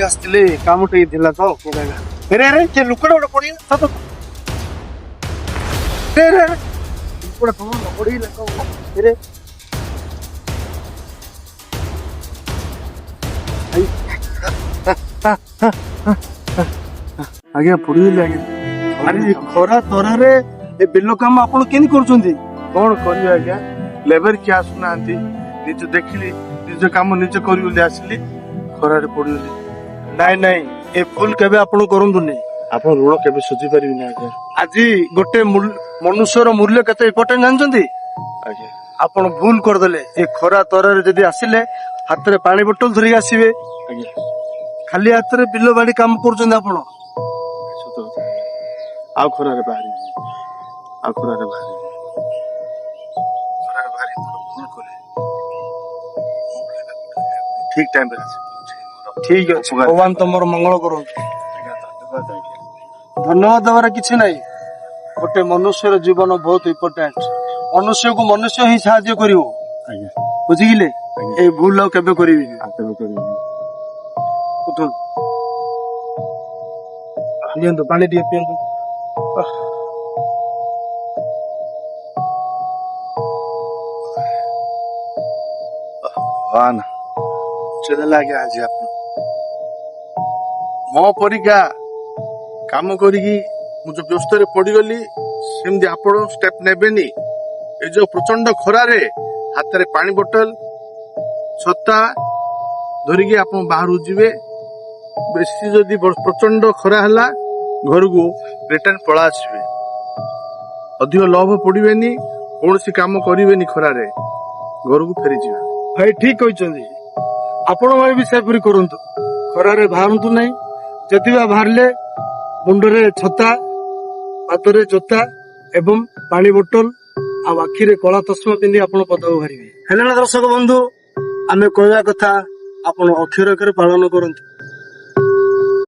ଆସିଥିଲେ କାମ ଟିକେ ଥିଲା ତ ଲୁକଟା ଗୋଟେ ପଡିଲା ଆଜ୍ଞା ପଡିଗଲି ଆଜ୍ଞା। ଆରେ ଖରା ତରାରେ ଏ ବିଲ କାମ ଆପଣ କେମିତି କରୁଛନ୍ତି? କଣ କରିବି ଆଜ୍ଞା, ଲେବର କିଏ ଆସୁନାହାନ୍ତି। ନିଜ ଦେଖିଲି ନିଜ କାମ ନିଜେ କରିବି ବୋଲି ଆସିଲି, ଖରାରେ ପଡିଗଲି। ନାଇଁ ନାଇଁ, ଏ ଭୁଲ କେବେ ଆପଣ କରନ୍ତୁନି। ଆପଣ ଋଣ କେବେ ସୁଝି ପାରିବେନି ଆଜ୍ଞା। ଆଜି ଗୋଟେ ମନୁଷ୍ୟର ମୂଲ୍ୟ କେତେ ଇମ୍ପୋର୍ଟାଣ୍ଟ ଜାଣିଛନ୍ତି? ଆଜ୍ଞା ଆପଣ ଭୁଲ କରିଦେଲେ। ଏ ଖରା ତରାରେ ଯଦି ଆସିଲେ ହାତରେ ପାଣି ବୋଟଲ ଧରିକି ଆସିବେ। ଆଜ୍ଞା ଖାଲି ହାତରେ ବିଲ ବାଡି କାମ କରୁଛନ୍ତି ଆପଣ। ଆଉ ଖରାରେ ବାହାରିବି, ଆଉ ଖରାରେ ବାହାରିବି, ଖରାରେ ବାହାରି ଭୁଲ କଲେ। ଠିକ ଟାଇମରେ ଆସି ଠିକ ଅଛି, ଭଗବାନ ତମର ମଙ୍ଗଳ କରନ୍ତୁ। ଧନ୍ୟବାଦ ଦେବାର କିଛି ନାହିଁ। ଗୋଟେ ମନୁଷ୍ୟର ଜୀବନ ବହୁତ ଇମ୍ପୋର୍ଟାଣ୍ଟ। ମନୁଷ୍ୟକୁ ମନୁଷ୍ୟ ହିଁ ସାହାଯ୍ୟ କରିବ। ବୁଝିଲେ? ଏଇ ଭୁଲ ଆଉ କେବେ କରିବିନି। ନିଅନ୍ତୁ ପାଣି ଟିକେ ପିଅନ୍ତୁ। ଆଜ୍ଞା ଆଜି ଆପଣ ମୋ ପରିକା କାମ କରିକି ମୁଁ ଯୋଉ ବ୍ୟସ୍ତରେ ପଡିଗଲି, ସେମିତି ଆପଣ ଷ୍ଟେପ ନେବେନି। ଏ ଯୋଉ ପ୍ରଚଣ୍ଡ ଖରାରେ ହାତରେ ପାଣି ବୋଟଲ ଛତା ଧରିକି ଆପଣ ବାହାରକୁ ଯିବେ। ବେଶୀ ଯଦି ପ୍ରଚଣ୍ଡ ଖରା ହେଲା, ଘରକୁ ରିଟର୍ନ ପଳା ଆସିବେ। ଅଧିକ ଲୋଭ ପଡିବେନି, କୌଣସି କାମ କରିବେନି ଖରାରେ, ଘରକୁ ଫେରିଯିବେ। ଭାଇ ଠିକ କହିଛନ୍ତି, ଆପଣ ଭାଇ ବି ସେପରି କରନ୍ତୁ। ଖରାରେ ବାହାରନ୍ତୁ ନାହିଁ। ଯଦି ବା ବାହାରିଲେ ମୁଣ୍ଡରେ ଛତା, ହାତରେ ଜୋତା ଏବଂ ପାଣି ବୋଟଲ ଆଉ ଆଖିରେ କଳା ଚଷମା ପିନ୍ଧି ଆପଣ ପଦାକୁ ବାହାରିବେ। ହେଲେ ନା ଦର୍ଶକ ବନ୍ଧୁ, ଆମେ କହିବା କଥା ଆପଣ ଅକ୍ଷରେ ଅକ୍ଷରେ ପାଳନ କରନ୍ତୁ।